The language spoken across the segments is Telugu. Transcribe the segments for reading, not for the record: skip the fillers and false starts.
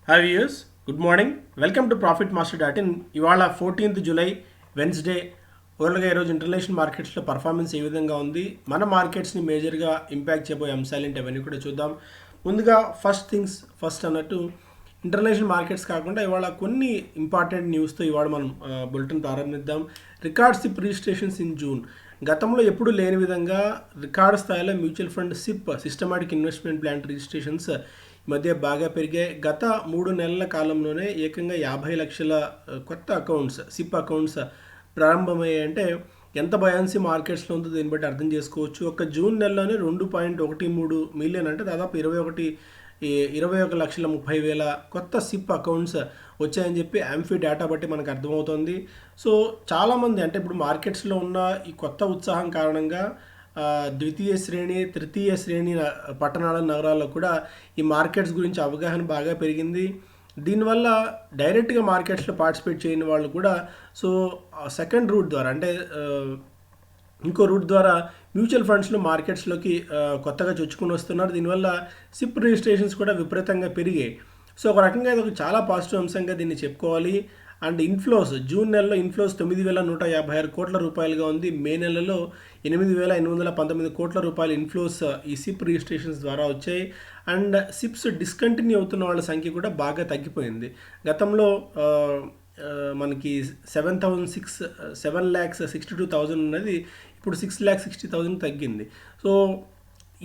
Hi viewers, good morning. Welcome to profit master dot in. ఇవాళ 14th జూలై వెన్స్డే. ఓవరాల్గా ఈరోజు ఇంటర్నేషనల్ మార్కెట్స్లో పర్ఫార్మెన్స్ ఏ విధంగా ఉంది, మన మార్కెట్స్ని మేజర్గా ఇంపాక్ట్ చేయబోయే అంశాలు ఏంటి అవన్నీ కూడా చూద్దాం. ముందుగా ఫస్ట్ థింగ్స్ ఫస్ట్ అన్నట్టు ఇంటర్నేషనల్ మార్కెట్స్ కాకుండా ఇవాళ కొన్ని ఇంపార్టెంట్ న్యూస్తో ఇవాళ మనం బులెటిన్ ప్రారంభిద్దాం. Record SIP registrations in June. గతంలో ఎప్పుడూ లేని విధంగా రికార్డు స్థాయిలో mutual fund SIP systematic investment plan registrations ఈ మధ్య బాగా పెరిగాయి. గత 3 నెలల కాలంలోనే ఏకంగా 50 లక్షల కొత్త అకౌంట్స్ సిప్ అకౌంట్స్ ప్రారంభమయ్యాయంటే ఎంత బయాన్సీ మార్కెట్స్లో ఉందో దీన్ని బట్టి అర్థం చేసుకోవచ్చు. ఒక జూన్ నెలలోనే 2.13 మిలియన్ అంటే దాదాపు 21,30,000 కొత్త సిప్ అకౌంట్స్ వచ్చాయని చెప్పి యాంఫీ డేటా బట్టి మనకు అర్థమవుతుంది. సో చాలామంది అంటే ఇప్పుడు మార్కెట్స్లో ఉన్న ఈ కొత్త ఉత్సాహం కారణంగా ద్వితీయ శ్రేణి తృతీయ శ్రేణి పట్టణాల నగరాల్లో కూడా ఈ మార్కెట్స్ గురించి అవగాహన బాగా పెరిగింది. దీనివల్ల డైరెక్ట్గా మార్కెట్స్లో పార్టిసిపేట్ చేయని వాళ్ళు కూడా సో సెకండ్ రూట్ ద్వారా అంటే ఇంకో రూట్ ద్వారా మ్యూచువల్ ఫండ్స్లో మార్కెట్స్లోకి కొత్తగా చొచ్చుకుని వస్తున్నారు. దీనివల్ల సిప్ రిజిస్ట్రేషన్స్ కూడా విపరీతంగా పెరిగాయి. సో ఒక రకంగా ఇది ఒక చాలా పాజిటివ్ అంశంగా దీన్ని చెప్పుకోవాలి. అండ్ ఇన్ఫ్లోస్ జూన్ నెలలో ఇన్ఫ్లోస్ 9,156 కోట్ల రూపాయలుగా ఉంది. మే నెలలో 8,819 కోట్ల రూపాయల ఇన్ఫ్లోస్ ఈ సిప్ రిజిస్ట్రేషన్స్ ద్వారా వచ్చాయి. అండ్ సిప్స్ డిస్కంటిన్యూ అవుతున్న వాళ్ళ సంఖ్య కూడా బాగా తగ్గిపోయింది. గతంలో మనకి 7,62,000 ఉన్నది ఇప్పుడు 6,60,000 తగ్గింది. సో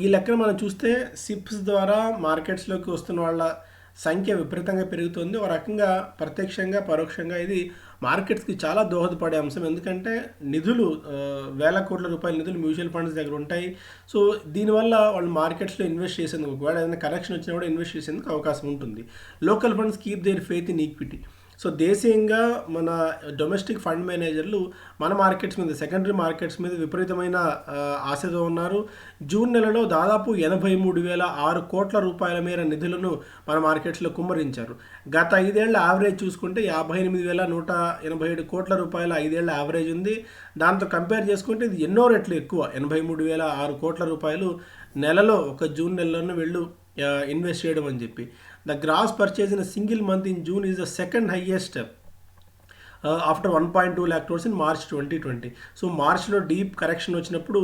ఈ లెక్కన మనం చూస్తే సిప్స్ ద్వారా మార్కెట్స్లోకి వస్తున్న వాళ్ళ సంఖ్య విపరీతంగా పెరుగుతుంది. ఒక రకంగా ప్రత్యక్షంగా పరోక్షంగా ఇది మార్కెట్స్కి చాలా దోహదపడే అంశం. ఎందుకంటే నిధులు వేల కోట్ల రూపాయల నిధులు మ్యూచువల్ ఫండ్స్ దగ్గర ఉంటాయి. సో దీనివల్ల వాళ్ళు మార్కెట్స్లో ఇన్వెస్ట్ చేసేందుకు ఒకవేళ ఏదైనా కరెక్షన్ వచ్చినా కూడా ఇన్వెస్ట్ చేసేందుకు అవకాశం ఉంటుంది. Local funds keep their faith in equity. So దేశీయంగా మన డొమెస్టిక్ ఫండ్ మేనేజర్లు మన మార్కెట్స్ మీద సెకండరీ మార్కెట్స్ మీద విపరీతమైన ఆశతో ఉన్నారు. జూన్ నెలలో దాదాపు 83,006 కోట్ల రూపాయల మేర నిధులను మన మార్కెట్స్లో కుమ్మరించారు. గత 5 ఏళ్ల యావరేజ్ చూసుకుంటే 58,187 కోట్ల రూపాయల 5 ఏళ్ల యావరేజ్ ఉంది. దాంతో కంపేర్ చేసుకుంటే ఇది ఎన్నో రెట్లు ఎక్కువ. 83,006 కోట్ల రూపాయలు నెలలో ఒక జూన్ నెలలోనే వీళ్ళు ఇన్వెస్ట్ చేయడం అని చెప్పి. The gross purchase in a single month in June is the second highest after 1.2 lakh crores in March 2020. So మార్చ్లో డీప్ కరెక్షన్ వచ్చినప్పుడు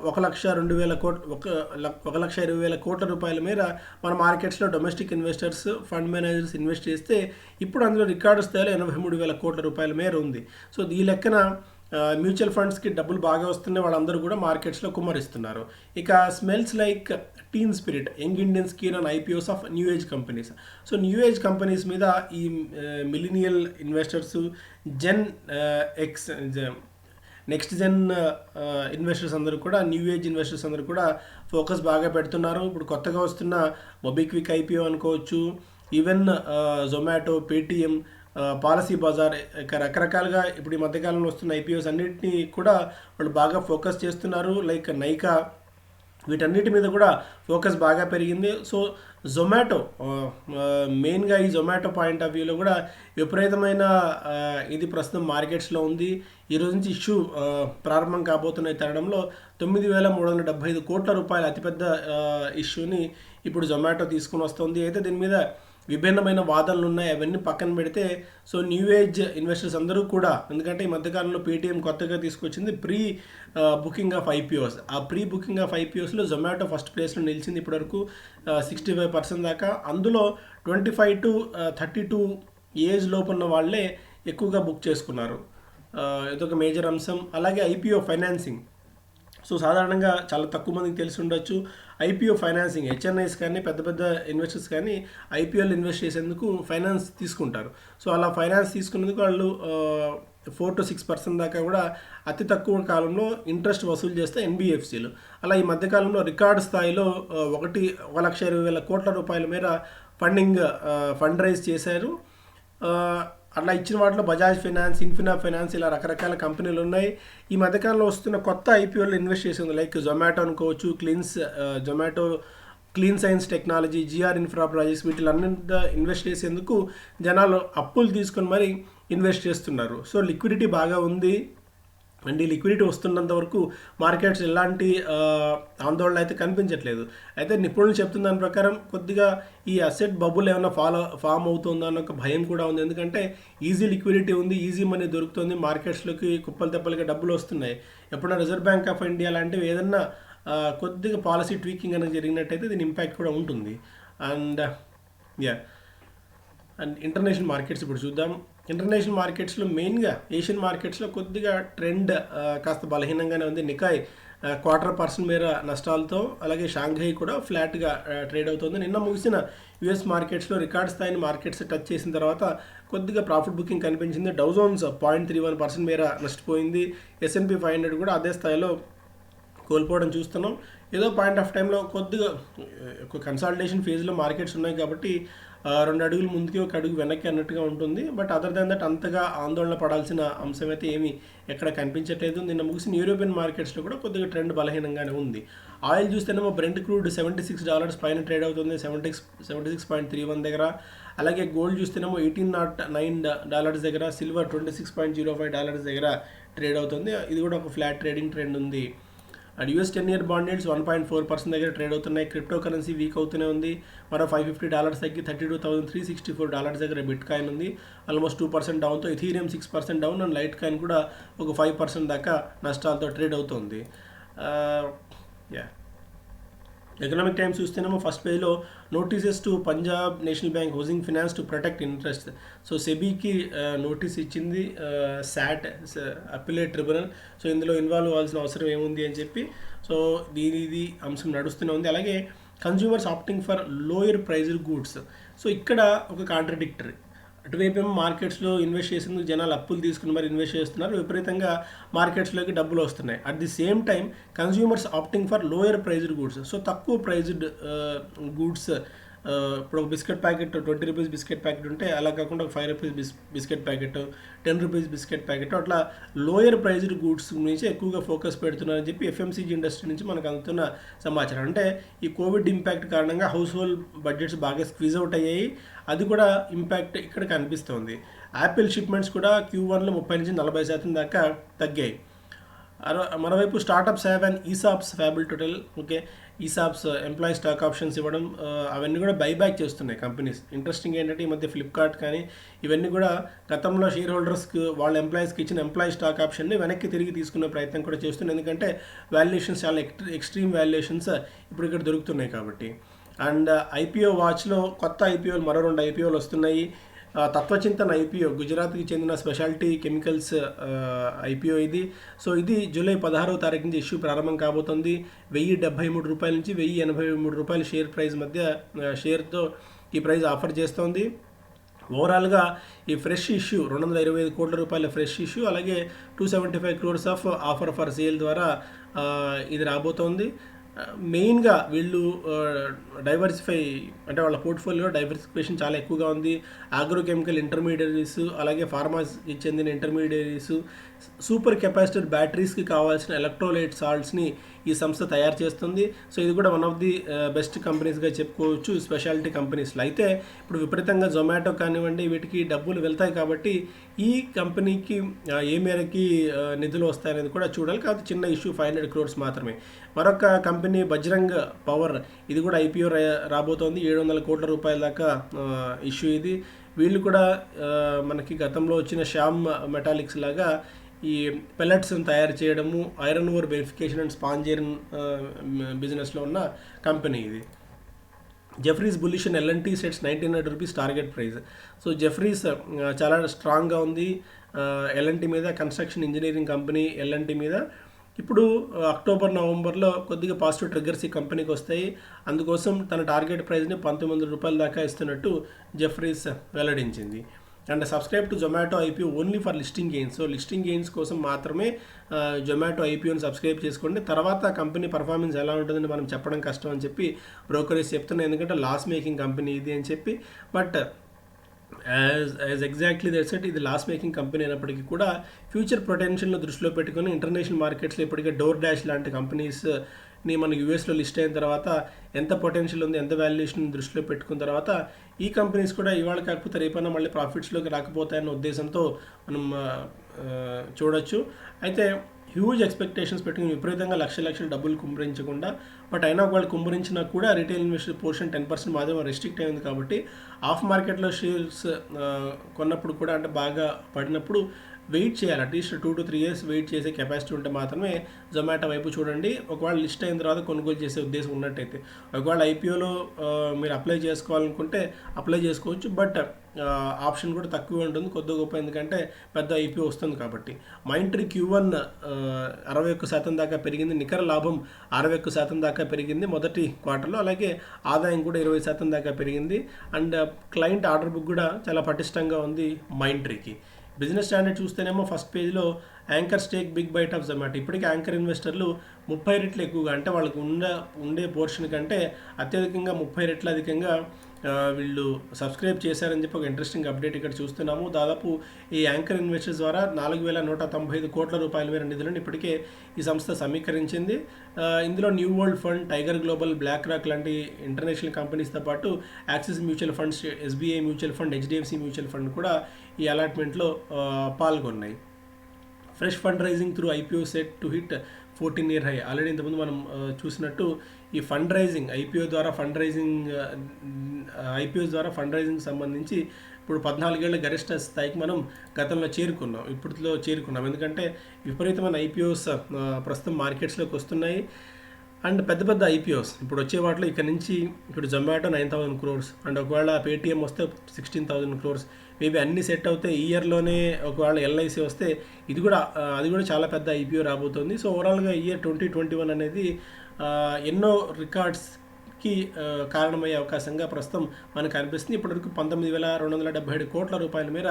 1,20,000 కోట్ల రూపాయల మేర మన మార్కెట్స్లో domestic investors fund managers invest చేస్తే ఇప్పుడు అందులో రికార్డు స్థాయిలో 83,000 కోట్ల రూపాయల మేర ఉంది. సో ఈ లెక్కన మ్యూచువల్ ఫండ్స్కి డబ్బులు బాగా వస్తున్నాయి, వాళ్ళందరూ కూడా మార్కెట్స్లో కుమ్మరిస్తున్నారు. ఇక smells like teen spirit young Indians keen on IPOs of new age companies. So new age companies మీద ఈ millennial investors next gen investors అందరూ కూడా న్యూ ఏజ్ ఇన్వెస్టర్స్ అందరూ కూడా ఫోకస్ బాగా పెడుతున్నారు. ఇప్పుడు కొత్తగా వస్తున్న మొబిక్విక్ ఐపీఓ అనుకోవచ్చు, even Zomato, Paytm, Policybazaar, రకరకాలుగా ఇప్పుడు ఈ మధ్యకాలంలో వస్తున్న ఐపీఓస్ అన్నిటినీ కూడా వాళ్ళు బాగా ఫోకస్ చేస్తున్నారు. లైక్ నైకా, వీటన్నిటి మీద కూడా ఫోకస్ బాగా పెరిగింది. సో జొమాటో మెయిన్గా ఈ జొమాటో పాయింట్ ఆఫ్ వ్యూలో కూడా విపరీతమైన ఇది ప్రస్తుతం మార్కెట్స్లో ఉంది. ఈరోజు నుంచి ఇష్యూ ప్రారంభం కాబోతున్న తరుణంలో 9,375 కోట్ల రూపాయల అతిపెద్ద ఇష్యూని ఇప్పుడు జొమాటో తీసుకుని వస్తుంది. అయితే దీని మీద విభిన్నమైన వాదనలు ఉన్నాయి. అవన్నీ పక్కన పెడితే సో న్యూ ఏజ్ ఇన్వెస్టర్స్ అందరూ కూడా, ఎందుకంటే ఈ మధ్యకాలంలో పేటీఎం కొత్తగా తీసుకొచ్చింది ప్రీ బుకింగ్ ఆఫ్ ఐపీఓస్. ఆ ప్రీ బుకింగ్ ఆఫ్ ఐపీఓస్లో జొమాటో ఫస్ట్ ప్లేస్లో నిలిచింది ఇప్పటివరకు 65% దాకా. అందులో 25 to 32 ఏజ్ లోపు ఉన్న వాళ్ళే ఎక్కువగా బుక్ చేసుకున్నారు. ఇదొక మేజర్ అంశం. అలాగే ఐపీఓ ఫైనాన్సింగ్. సో సాధారణంగా చాలా తక్కువ మందికి తెలిసి ఉండొచ్చు, ఐపీఓ ఫైనాన్సింగ్ హెచ్ఎన్ఐస్ కానీ పెద్ద పెద్ద ఇన్వెస్టర్స్ కానీ ఐపీఎల్ ఇన్వెస్ట్ చేసేందుకు ఫైనాన్స్ తీసుకుంటారు. సో అలా ఫైనాన్స్ తీసుకునేందుకు వాళ్ళు 4 to 6% దాకా కూడా అతి తక్కువ కాలంలో ఇంట్రెస్ట్ వసూలు చేస్తే ఎన్బిఎఫ్సీలు. అలా ఈ మధ్యకాలంలో రికార్డు స్థాయిలో 1,20,000 కోట్ల రూపాయల మేర ఫండ్ రైజ్ చేశారు. అట్లా ఇచ్చిన వాటిలో బజాజ్ ఫైనాన్స్, ఇన్ఫినా ఫైనాన్స్ ఇలా రకరకాల కంపెనీలు ఉన్నాయి. ఈ మధ్యకాలంలో వస్తున్న కొత్త ఐపీఓలో ఇన్వెస్ట్ చేసింది లైక్ జొమాటో అనుకోవచ్చు, Zomato clean science technology, GR infra projects, వీటిలన్నింటిలో ఇన్వెస్ట్ చేసేందుకు జనాలు అప్పులు తీసుకొని మరి ఇన్వెస్ట్ చేస్తున్నారు. సో లిక్విడిటీ బాగా ఉంది. అండ్ ఈ లిక్విడిటీ వస్తున్నంత వరకు మార్కెట్స్ ఎలాంటి ఆందోళన అయితే కనిపించట్లేదు. అయితే నిపుణులు చెప్తున్న దాని ప్రకారం కొద్దిగా ఈ అసెట్ బబుల్ ఏమైనా ఫామ్ అవుతుందా అన్న ఒక భయం కూడా ఉంది. ఎందుకంటే ఈజీ లిక్విడిటీ ఉంది, ఈజీ మనీ దొరుకుతుంది, మార్కెట్స్లోకి కుప్పలు తెప్పలుగా డబ్బులు వస్తున్నాయి. ఎప్పుడైనా రిజర్వ్ బ్యాంక్ ఆఫ్ ఇండియా లాంటివి ఏదన్నా కొద్దిగా పాలసీ ట్వీకింగ్ అనేది జరిగినట్టయితే దీని ఇంపాక్ట్ కూడా ఉంటుంది. And yeah and international markets ఇప్పుడు చూద్దాం. ఇంటర్నేషనల్ మార్కెట్స్లో మెయిన్గా ఏషియన్ మార్కెట్స్లో కొద్దిగా ట్రెండ్ కాస్త బలహీనంగానే ఉంది. నికాయ్ 0.25% మేర నష్టాలతో, అలాగే షాంఘై కూడా ఫ్లాట్గా ట్రేడ్ అవుతుంది. నిన్న ముగిసిన యుఎస్ మార్కెట్స్లో రికార్డ్ స్థాయిని మార్కెట్స్ టచ్ చేసిన తర్వాత కొద్దిగా ప్రాఫిట్ బుకింగ్ కనిపించింది. డౌ జోన్స్ 0.31% మేర నష్టపోయింది. S&P 500 కూడా అదే స్థాయిలో కోల్పోవడం చూస్తున్నాం. ఏదో పాయింట్ ఆఫ్ టైంలో కొద్దిగా ఒక కన్సాలిడేషన్ ఫేజ్లో మార్కెట్స్ ఉన్నాయి కాబట్టి 2 అడుగులు ముందుకి 1 అడుగు వెనక్కి అన్నట్టుగా ఉంటుంది. బట్ అదర్ దాన్ దట్ అంతగా ఆందోళన పడాల్సిన అంశం అయితే ఏమీ ఎక్కడ కనిపించట్లేదు. నిన్న ముగిసిన యూరోపియన్ మార్కెట్స్లో కూడా కొద్దిగా ట్రెండ్ బలహీనంగానే ఉంది. ఆయిల్ చూస్తేనేమో బ్రెంట్ క్రూడ్ $76 పైన ట్రేడ్ అవుతుంది, 76.31 దగ్గర. అలాగే గోల్డ్ చూస్తేనేమో $18.09 దగ్గర, సిల్వర్ $26.05 దగ్గర ట్రేడ్ అవుతుంది. ఇది కూడా ఒక ఫ్లాట్ ట్రేడింగ్ ట్రెండ్ ఉంది. And US 10-year bond yields 1.4% దగ్గర ట్రేడ్ అవుతున్నాయి. క్రిప్టో కరెన్సీ వీక్ అవుతూనే ఉంది. మరో $550 తగ్గి $32,364 దగ్గర బిట్ కాయిన్ ఉంది. ఆల్మోస్ట్ 2% డౌన్తో. Ethereum 6% down and litecoin కూడా ఒక 5% దాకా నష్టాలతో ట్రేడ్ అవుతుంది. యా ఎకనామిక్ టైమ్స్ చూస్తేనేమో ఫస్ట్ పేజ్లో notices to Punjab National Bank Housing Finance to protect interest. So సెబీకి నోటీస్ ఇచ్చింది SAT అప్పిలేట్ ట్రిబ్యునల్. సో ఇందులో ఇన్వాల్వ్ అవ్వాల్సిన అవసరం ఏముంది అని చెప్పి సో ఇది అంశం నడుస్తూనే ఉంది. అలాగే consumers opting for lower priced goods. So ఇక్కడ ఒక కాంట్రడిక్టరీ. అటువైపు ఏమో మార్కెట్స్లో ఇన్వెస్ట్ చేసేందుకు జనాలు అప్పులు తీసుకుని మరి ఇన్వెస్ట్ చేస్తున్నారు, విపరీతంగా మార్కెట్స్లోకి డబ్బులు వస్తున్నాయి. At the same time consumers opting for lower priced goods. So తక్కువ ప్రైజ్డ్ గూడ్స్, ఇప్పుడు ఒక biscuit packet 20 rupees biscuit packet ఉంటే అలా కాకుండా ఒక 5 rupees biscuit packet, 10 rupees biscuit packet, అట్లా లోయర్ ప్రైజ్డ్ గూడ్స్ నుంచి ఎక్కువగా ఫోకస్ పెడుతున్నారని చెప్పి FMCG ఇండస్ట్రీ నుంచి మనకు అందుతున్న సమాచారం. అంటే ఈ కోవిడ్ ఇంపాక్ట్ కారణంగా హౌస్ హోల్డ్ బడ్జెట్స్ బాగా స్క్వీజ్ అవుట్ అయ్యాయి. అది కూడా ఇంపాక్ట్ ఇక్కడ కనిపిస్తుంది. యాపిల్ షిప్మెంట్స్ కూడా Q1లో 30-40% దాకా తగ్గాయి. మరోవైపు స్టార్టప్స్ హ్యావ్ అండ్ ఈసాప్స్ ఫ్యాబుల్ టోటల్. Okay, ESOPs employee stock options ఇవ్వడం, అవన్నీ కూడా బైబ్యాక్ చేస్తున్నాయి కంపెనీస్. ఇంట్రెస్టింగ్ ఏంటంటే ఈ మధ్య ఫ్లిప్కార్ట్ కానీ ఇవన్నీ కూడా గతంలో షేర్ హోల్డర్స్కి వాళ్ళ ఎంప్లాయీస్కి ఇచ్చిన ఎంప్లాయీ స్టాక్ ఆప్షన్ని వెనక్కి తిరిగి తీసుకునే ప్రయత్నం కూడా చేస్తున్నాయి. ఎందుకంటే వాల్యుయేషన్స్ చాలా ఎక్స్ట్రీమ్ వాల్యుయేషన్స్ ఇప్పుడు ఇక్కడ దొరుకుతున్నాయి కాబట్టి. అండ్ IPO వాచ్లో కొత్త IPOలు మరో 2 IPOలు వస్తున్నాయి. తత్వచింతన్ IPO, గుజరాత్కి చెందిన స్పెషాలిటీ కెమికల్స్ IPO ఇది. సో ఇది జూలై 16వ తారీఖు నుంచి ఇష్యూ ప్రారంభం కాబోతుంది. $1,073 నుంచి $1,083 షేర్ ప్రైస్ మధ్య షేర్తో ఈ ప్రైస్ ఆఫర్ చేస్తోంది. ఓవరాల్గా ఈ ఫ్రెష్ ఇష్యూ ₹225 కోట్ల ఫ్రెష్ ఇష్యూ, అలాగే 275 crores of offer for sale ద్వారా ఇది రాబోతోంది. మెయిన్గా వీళ్ళు డైవర్సిఫై అంటే వాళ్ళ పోర్ట్ఫోలియో డైవర్సిఫికేషన్ చాలా ఎక్కువగా ఉంది. ఆగ్రోకెమికల్ ఇంటర్మీడియరీస్, అలాగే ఫార్మాకి చెందిన ఇంటర్మీడియరీస్, సూపర్ కెపాసిటర్ బ్యాటరీస్కి కావాల్సిన ఎలక్ట్రోలైట్ సాల్ట్స్ని ఈ సంస్థ తయారు చేస్తుంది. సో ఇది కూడా వన్ ఆఫ్ ది బెస్ట్ కంపెనీస్గా చెప్పుకోవచ్చు స్పెషాలిటీ కంపెనీస్లో. అయితే ఇప్పుడు విపరీతంగా జొమాటో కానివ్వండి వీటికి డబ్బులు వెళ్తాయి కాబట్టి ఈ కంపెనీకి ఏ మేరకి నిధులు వస్తాయనేది కూడా చూడాలి. కాబట్టి చిన్న ఇష్యూ 500 crores మాత్రమే. మరొక కంపెనీ బజరంగ్ పవర్, ఇది కూడా IPO రాబోతోంది. $700 కోట్ల దాకా ఇష్యూ ఇది. వీళ్ళు కూడా మనకి గతంలో వచ్చిన శ్యామ్ మెటాలిక్స్ లాగా ఈ పెల్లెట్స్ని తయారు చేయడము, ఐరన్ ఓర్ వెరిఫికేషన్ అండ్ స్పాంజైరన్ బిజినెస్లో ఉన్న కంపెనీ ఇది. Jefferies bullish and L&T sets ₹1,900 target price. So Jefferies చాలా స్ట్రాంగ్గా ఉంది L&T మీద, కన్స్ట్రక్షన్ ఇంజనీరింగ్ కంపెనీ L&T మీద. ఇప్పుడు అక్టోబర్ నవంబర్లో కొద్దిగా పాజిటివ్ ట్రిగ్గర్స్ ఈ కంపెనీకి వస్తాయి. అందుకోసం తన టార్గెట్ ప్రైస్ని ₹1,900 దాకా ఇస్తున్నట్టు జెఫ్రీస్ వెల్లడించింది. And subscribe to Zomato IPO only for listing gains. So listing gains కోసం మాత్రమే జొమాటో IPOని సబ్స్క్రైబ్ చేసుకోండి. తర్వాత కంపెనీ పర్ఫార్మెన్స్ ఎలా ఉంటుందని మనం చెప్పడం కష్టం అని చెప్పి బ్రోకరేజ్ చెప్తున్నాయి, ఎందుకంటే లాస్ మేకింగ్ కంపెనీ ఇది అని చెప్పి. But as exactly that's it, ఇది లాస్ మేకింగ్ కంపెనీ అయినప్పటికీ కూడా ఫ్యూచర్ పొటెన్షియల్ను దృష్టిలో పెట్టుకొని ఇంటర్నేషనల్ మార్కెట్స్లో ఇప్పటికే డోర్ డాష్ లాంటి కంపెనీస్ మన యూఎస్లో లిస్ట్ అయిన తర్వాత ఎంత పొటెన్షియల్ ఉంది, ఎంత వాల్యుయేషన్ దృష్టిలో పెట్టుకున్న తర్వాత ఈ కంపెనీస్ కూడా ఇవాళ కాకపోతే రేపైనా మళ్ళీ ప్రాఫిట్స్లోకి రాకపోతాయన్న ఉద్దేశంతో మనం చూడొచ్చు. అయితే హ్యూజ్ ఎక్స్పెక్టేషన్స్ పెట్టుకుని విపరీతంగా లక్షల డబ్బులు కుమ్మరించకుండా, బట్ అయినా వాళ్ళు కుమ్మరించినా కూడా రిటైల్ ఇన్వెస్టర్ పోర్షన్ 10% మాత్రమే రెస్ట్రిక్ట్ అయింది. కాబట్టి ఆఫ్ మార్కెట్లో షేర్స్ కొన్నప్పుడు కూడా అంటే బాగా పడినప్పుడు వెయిట్ చేయాలి. అట్లీస్ట్ 2 to 3 years వెయిట్ చేసే కెపాసిటీ ఉంటే మాత్రమే జొమాటో వైపు చూడండి. ఒకవేళ లిస్ట్ అయిన తర్వాత కొనుగోలు చేసే ఉద్దేశం ఉన్నట్టయితే. ఒకవేళ ఐపీఓలో మీరు అప్లై చేసుకోవాలనుకుంటే అప్లై చేసుకోవచ్చు, బట్ ఆప్షన్ కూడా తక్కువ ఉంటుంది కొద్ది గొప్ప, ఎందుకంటే పెద్ద ఐపీఓ వస్తుంది కాబట్టి. మైంట్రీ Q1 61% దాకా పెరిగింది, నికర లాభం 61% దాకా పెరిగింది మొదటి క్వార్టర్లో, అలాగే ఆదాయం కూడా 20% దాకా పెరిగింది. అండ్ క్లయింట్ ఆర్డర్ బుక్ కూడా చాలా పటిష్టంగా ఉంది మైంట్రీకి. బిజినెస్ స్టాండర్డ్ చూస్తేనేమో ఫస్ట్ పేజ్లో anchor stake big bite of Zomato. ఇప్పటికీ యాంకర్ ఇన్వెస్టర్లు 30 రెట్లు ఎక్కువగా, అంటే వాళ్ళకు ఉండే పోర్షన్ కంటే అత్యధికంగా 30 రెట్లు అధికంగా వీళ్ళు సబ్స్క్రైబ్ చేశారని చెప్పి ఒక ఇంట్రెస్టింగ్ అప్డేట్ ఇక్కడ చూస్తున్నాము. దాదాపు ఈ యాంకర్ ఇన్వెస్టర్స్ ద్వారా 4,195 కోట్ల రూపాయల మేర నిధులను ఇప్పటికే ఈ సంస్థ సమీకరించింది. ఇందులో New World Fund, Tiger Global, Black Rock లాంటి ఇంటర్నేషనల్ కంపెనీస్తో పాటు Axis mutual funds, SBI mutual fund, HDFC mutual fund కూడా ఈ అలాట్మెంట్లో పాల్గొన్నాయి. Fresh fund raising through IPO set to hit 14-year high. Already ఇంతకుముందు మనం చూసినట్టు ఈ ఫండ్ రైజింగ్ ఐపీఓస్ ద్వారా ఫండ్ రైజింగ్ సంబంధించి ఇప్పుడు 14 ఏళ్ల గరిష్ట స్థాయికి మనం గతంలో చేరుకున్నాం. ఎందుకంటే విపరీతమైన ఐపీఓస్ ప్రస్తుతం మార్కెట్స్లోకి వస్తున్నాయి. అండ్ పెద్ద ఐపీఓస్ ఇప్పుడు వచ్చే వాటిలో ఇక్కడ నుంచి ఇప్పుడు జొమాటో 9,000 crores, అండ్ ఒకవేళ పేటీఎం వస్తే 16,000 crores. మేబీ అన్ని సెట్ అవుతే ఈ ఇయర్లోనే ఒకవేళ ఎల్ఐసి వస్తే అది కూడా చాలా పెద్ద ఐపీఓ రాబోతుంది. సో ఓవరాల్గా ఇయర్ 2021 అనేది ఎన్నో రికార్డ్స్కి కారణమయ్యే అవకాశంగా ప్రస్తుతం మనకు అనిపిస్తుంది. ఇప్పటివరకు 19,277 కోట్ల రూపాయల మేర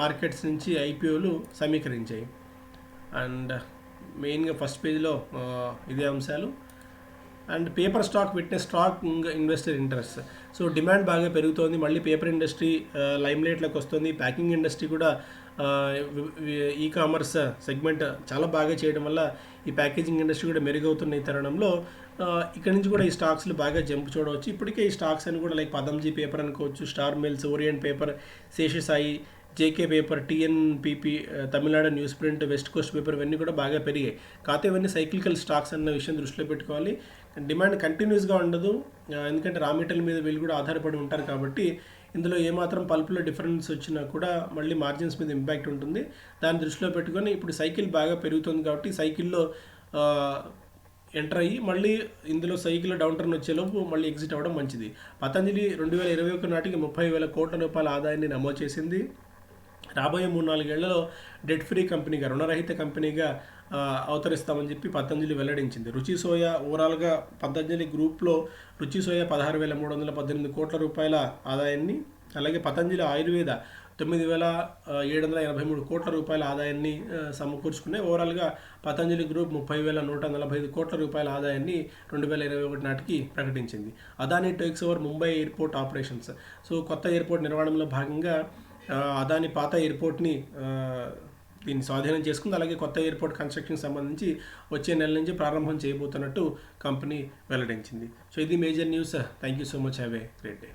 మార్కెట్స్ నుంచి ఐపీఓలు సమీకరించాయి. అండ్ మెయిన్గా ఫస్ట్ పేజ్లో ఇదే అంశాలు. And paper stock witness strong investor interest. So demand బాగా పెరుగుతోంది, మళ్ళీ పేపర్ ఇండస్ట్రీ లైమ్లైట్లోకి వస్తుంది. ప్యాకింగ్ ఇండస్ట్రీ కూడా ఈ కామర్స్ సెగ్మెంట్ చాలా బాగా చేయడం వల్ల ఈ ప్యాకేజింగ్ ఇండస్ట్రీ కూడా మెరుగవుతున్న ఈ తరుణంలో ఇక్కడ నుంచి కూడా ఈ స్టాక్స్లు బాగా జంప్ చూడవచ్చు. ఇప్పటికే ఈ స్టాక్స్ అని కూడా లైక్ పదంజీ పేపర్ అనుకోవచ్చు, Star Mills, Orient paper, Seshasayee, JK paper, TNPP, Tamil Nadu newsprint, West Coast paper ఇవన్నీ కూడా బాగా పెరిగాయి. కాకపోతే ఇవన్నీ సైక్లికల్ స్టాక్స్ అన్న విషయం దృష్టిలో పెట్టుకోవాలి. డిమాండ్ కంటిన్యూస్గా ఉండదు, ఎందుకంటే రా మెటీరియల్ మీద వీళ్ళు కూడా ఆధారపడి ఉంటారు. కాబట్టి ఇందులో ఏమాత్రం పల్పులో డిఫరెన్స్ వచ్చినా కూడా మళ్ళీ మార్జిన్స్ మీద ఇంపాక్ట్ ఉంటుంది. దాన్ని దృష్టిలో పెట్టుకొని ఇప్పుడు సైకిల్ బాగా పెరుగుతుంది కాబట్టి సైకిల్లో ఎంటర్ అయ్యి మళ్ళీ ఇందులో సైకిల్ డౌన్ టర్న్ వచ్చేలోపు మళ్ళీ ఎగ్జిట్ అవ్వడం మంచిది. పతంజలి 2021 నాటికి 30,000 కోట్ల రూపాయల ఆదాయాన్ని నమోదు చేసింది. రాబోయే 3-4 ఏళ్లలో డెట్ ఫ్రీ కంపెనీగా, రుణరహిత కంపెనీగా అవతరిస్తామని చెప్పి పతంజలి వెల్లడించింది. రుచి సోయా ఓవరాల్గా పతంజలి గ్రూప్లో రుచి సోయా 16,318 కోట్ల రూపాయల ఆదాయాన్ని, అలాగే పతంజలి ఆయుర్వేద 9,783 కోట్ల రూపాయల ఆదాయాన్ని సమకూర్చుకున్నాయి. ఓవరాల్గా పతంజలి గ్రూప్ 30,145 కోట్ల రూపాయల ఆదాయాన్ని 2021 నాటికి ప్రకటించింది. Adani takes over Mumbai airport operations. So కొత్త ఎయిర్పోర్ట్ నిర్మాణంలో భాగంగా అదానీ పాత ఎయిర్పోర్ట్ని దీన్ని స్వాధీనం చేసుకుంది. అలాగే కొత్త ఎయిర్పోర్ట్ కన్స్ట్రక్షన్ సంబంధించి వచ్చే నెల నుంచి ప్రారంభం చేయబోతున్నట్టు కంపెనీ వెల్లడించింది. సో ఇది major news. Thank you so much. Have a great day.